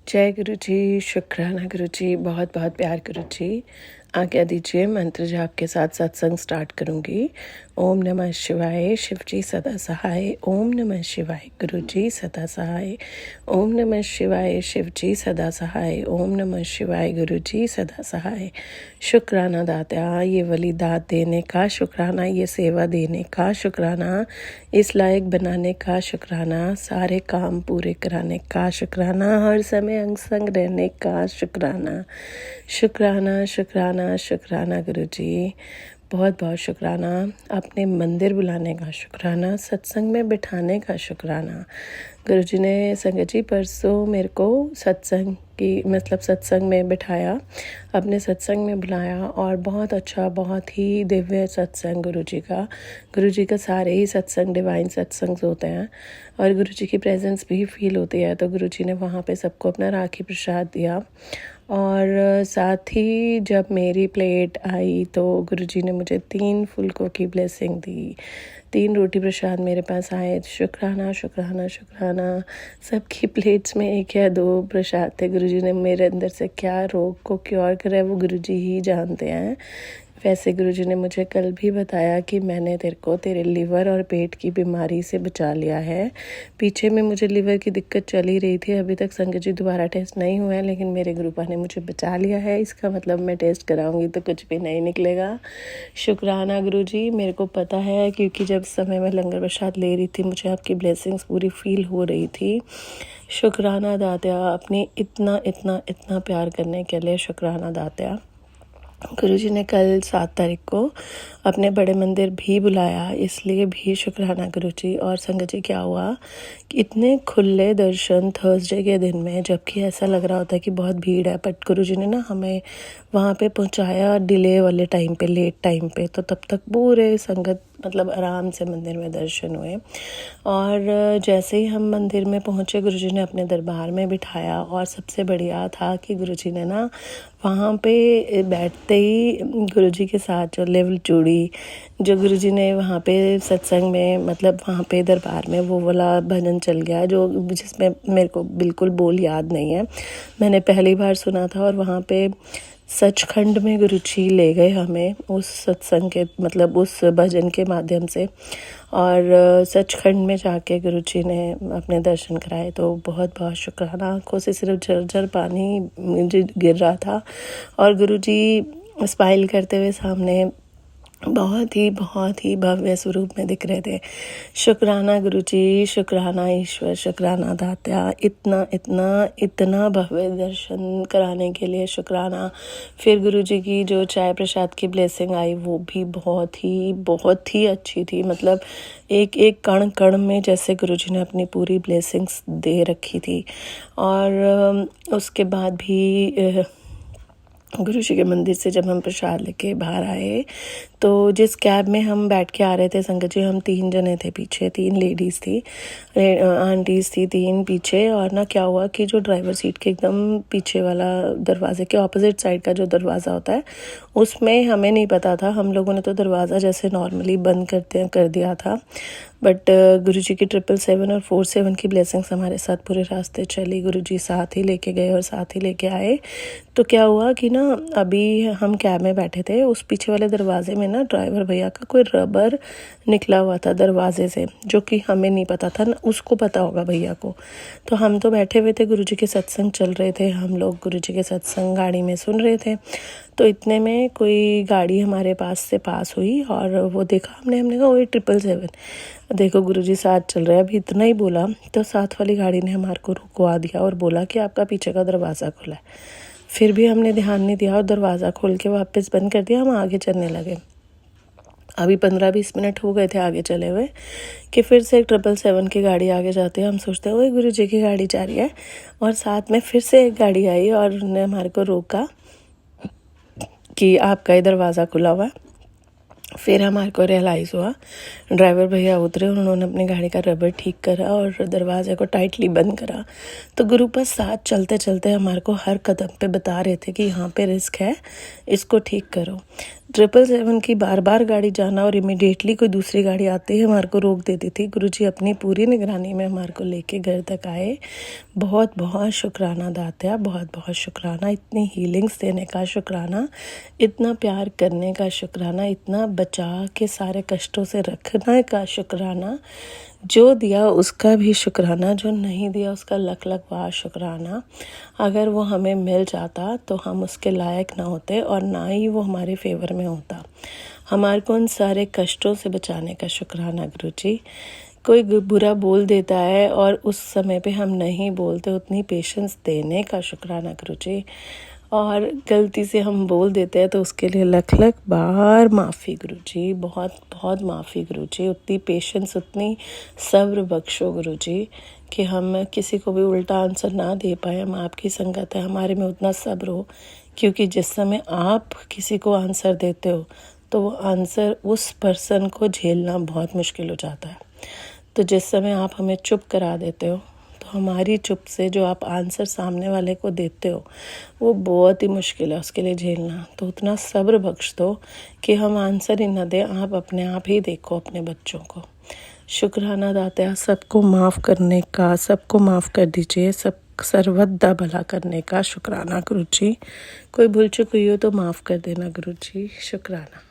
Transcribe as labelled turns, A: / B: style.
A: जय गुरु जी, शुक्राना गुरु जी, बहुत बहुत प्यार गुरु जी। आज्ञा दीजिए, मंत्र जाप के साथ सत्संग स्टार्ट करूँगी। ओम नमः शिवाय, शिव जी सदा सहाय। ओम नमः शिवाय, गुरु जी सदा सहाय। ओम नमः शिवाय, शिव जी सदा सहाय। ओम नमः शिवाय, गुरु जी सदा सहाय। शुक्राना दाता, ये वली दात देने का शुक्राना, ये सेवा देने का शुक्राना, इस लायक बनाने का शुक्राना, सारे काम पूरे कराने का शुक्राना, हर समय अंग संग रहने का शुक्राना। शुक्राना शुक्राना शुक्राना गुरु जी, बहुत बहुत शुक्राना। अपने मंदिर बुलाने का शुक्राना, सत्संग में बिठाने का शुक्राना। गुरु जी ने संगत जी परसों मेरे को सत्संग में बिठाया, अपने सत्संग में बुलाया और बहुत अच्छा, बहुत ही दिव्य सत्संग गुरु जी का सारे ही सत्संग डिवाइन सत्संग होते हैं और गुरु जी की प्रेजेंस भी फील होती है। तो गुरु जी ने वहाँ पे सबको अपना राखी प्रसाद दिया और साथ ही जब मेरी प्लेट आई तो गुरुजी ने मुझे 3 फुलकों की ब्लेसिंग दी। 3 रोटी प्रसाद मेरे पास आए। शुक्राना शुक्राना शुक्राना। सबकी प्लेट्स में 1 या 2 प्रसाद थे। गुरुजी ने मेरे अंदर से क्या रोग को क्योर करा है वो गुरुजी ही जानते हैं। वैसे गुरुजी ने मुझे कल भी बताया कि मैंने तेरे लिवर और पेट की बीमारी से बचा लिया है। पीछे में मुझे लिवर की दिक्कत चल ही रही थी, अभी तक संगत जी दोबारा टेस्ट नहीं हुआ है, लेकिन मेरे गुरुपा ने मुझे बचा लिया है। इसका मतलब मैं टेस्ट कराऊंगी तो कुछ भी नहीं निकलेगा। शुक्राना गुरुजी, मेरे को पता है क्योंकि जब समय में लंगर प्रसाद ले रही थी मुझे आपकी ब्लेसिंग्स पूरी फील हो रही थी। शुक्राना दात्या, अपनी इतना इतना इतना प्यार करने के लिए शुक्राना दात्या। गुरुजी ने कल 7 तारीख को अपने बड़े मंदिर भी बुलाया, इसलिए भी शुक्राना गुरुजी। और संगत जी क्या हुआ कि इतने खुले दर्शन थर्सडे के दिन में, जबकि ऐसा लग रहा होता है कि बहुत भीड़ है, बट गुरुजी ने ना हमें वहाँ पे पहुँचाया डिले वाले टाइम पे, लेट टाइम पे। तो तब तक पूरे संगत आराम से मंदिर में दर्शन हुए। और जैसे ही हम मंदिर में पहुँचे गुरुजी ने अपने दरबार में बिठाया और सबसे बढ़िया था कि गुरुजी ने ना वहाँ पे बैठते ही गुरुजी के साथ जो लेवल जुड़ी, जो गुरुजी ने वहाँ पे सत्संग में वहाँ पे दरबार में वो वाला भजन चल गया जो जिसमें मेरे को बिल्कुल बोल याद नहीं है, मैंने पहली बार सुना था। और वहाँ पे सचखंड में गुरुजी ले गए हमें उस सत्संग के उस भजन के माध्यम से, और सचखंड में जाके गुरुजी ने अपने दर्शन कराए। तो बहुत बहुत शुक्राना। आँखों से सिर्फ झरझर पानी मुझे गिर रहा था और गुरुजी स्माइल करते हुए सामने बहुत ही भव्य स्वरूप में दिख रहे थे। शुक्राना गुरुजी, शुक्राना ईश्वर, शुक्राना दात्या, इतना इतना इतना भव्य दर्शन कराने के लिए शुक्राना। फिर गुरुजी की जो चाय प्रसाद की ब्लेसिंग आई वो भी बहुत ही अच्छी थी। एक एक कण कण में जैसे गुरुजी ने अपनी पूरी ब्लेसिंग्स दे रखी थी। और उसके बाद भी गुरुजी के मंदिर से जब हम प्रसाद लेके बाहर आए तो जिस कैब में हम बैठ के आ रहे थे संगत जी, हम 3 जने थे पीछे, 3 लेडीज़ थी, आंटीज़ थी 3 पीछे। और ना क्या हुआ कि जो ड्राइवर सीट के एकदम पीछे वाला दरवाजे के ऑपोजिट साइड का जो दरवाज़ा होता है उसमें हमें नहीं पता था, हम लोगों ने तो दरवाज़ा जैसे नॉर्मली बंद कर दिया था। बट गुरुजी की 777 और 47 की ब्लेसिंग्स हमारे साथ पूरे रास्ते चली। गुरुजी साथ ही लेके गए और साथ ही लेके आए। तो क्या हुआ कि ना अभी हम कैब में बैठे थे, उस पीछे वाले दरवाजे में ना ड्राइवर भैया का कोई रबर निकला हुआ था दरवाजे से, जो कि हमें नहीं पता था, ना उसको पता होगा भैया को। तो हम तो बैठे हुए थे, गुरुजी के सत्संग चल रहे थे, हम लोग गुरुजी के सत्संग गाड़ी में सुन रहे थे। तो इतने में कोई गाड़ी हमारे पास हुई और वो देखा हमने कहा वही 777, देखो गुरुजी साथ चल रहे हैं। अभी इतना ही बोला तो साथ वाली गाड़ी ने हमारे को रुकवा दिया और बोला कि आपका पीछे का दरवाज़ा खुला है। फिर भी हमने ध्यान नहीं दिया और दरवाज़ा खोल के वापस बंद कर दिया, हम आगे चलने लगे। अभी 15-20 मिनट हो गए थे आगे चले हुए कि फिर से एक 777 की गाड़ी आगे जाती है। हम सोचते हैं वही गुरुजी की गाड़ी जा रही है, और साथ में फिर से एक गाड़ी आई और उन्होंने हमारे को रोका कि आपका ही दरवाज़ा खुला हुआ है। फिर हमारे को रियलाइज़ हुआ, ड्राइवर भैया उतरे, उन्होंने अपनी गाड़ी का रबर ठीक करा और दरवाजे को टाइटली बंद करा। तो गुरुपद साथ चलते चलते हमारे को हर कदम पे बता रहे थे कि यहाँ पे रिस्क है, इसको ठीक करो। 777 की बार बार गाड़ी जाना और इमीडिएटली कोई दूसरी गाड़ी आते ही हमारे को रोक देती थी। गुरुजी अपनी पूरी निगरानी में हमारे को लेके घर तक आए। बहुत बहुत शुक्राना दात्या, बहुत बहुत शुक्राना, इतनी हीलिंग्स देने का शुक्राना, इतना प्यार करने का शुक्राना, इतना बचा के सारे कष्टों से रखने का शुक्राना। जो दिया उसका भी शुक्राना, जो नहीं दिया उसका लख लख बार शुक्राना। अगर वो हमें मिल जाता तो हम उसके लायक ना होते और ना ही वो हमारे फेवर में होता। हमारे को उन सारे कष्टों से बचाने का शुक्राना गुरुजी। कोई बुरा बोल देता है और उस समय पे हम नहीं बोलते, उतनी पेशेंस देने का शुक्राना गुरुजी। और गलती से हम बोल देते हैं तो उसके लिए लख लख बार माफ़ी गुरुजी, बहुत बहुत माफ़ी गुरुजी। उतनी पेशेंस, उतनी सब्र बख्शो गुरुजी कि हम किसी को भी उल्टा आंसर ना दे पाए। हम आपकी संगत है, हमारे में उतना सब्र हो, क्योंकि जिस समय आप किसी को आंसर देते हो तो वो आंसर उस पर्सन को झेलना बहुत मुश्किल हो जाता है। तो जिस समय आप हमें चुप करा देते हो तो हमारी चुप से जो आप आंसर सामने वाले को देते हो वो बहुत ही मुश्किल है उसके लिए झेलना। तो उतना सब्र बख्श दो कि हम आंसर ही ना दें, आप अपने आप ही देखो अपने बच्चों को। शुक्राना दाता, सबको माफ़ करने का, सबको माफ़ कर दीजिए, सब सर्वदा भला करने का शुक्राना गुरुजी। कोई भूल चूक हुई हो तो माफ़ कर देना गुरुजी। शुक्राना।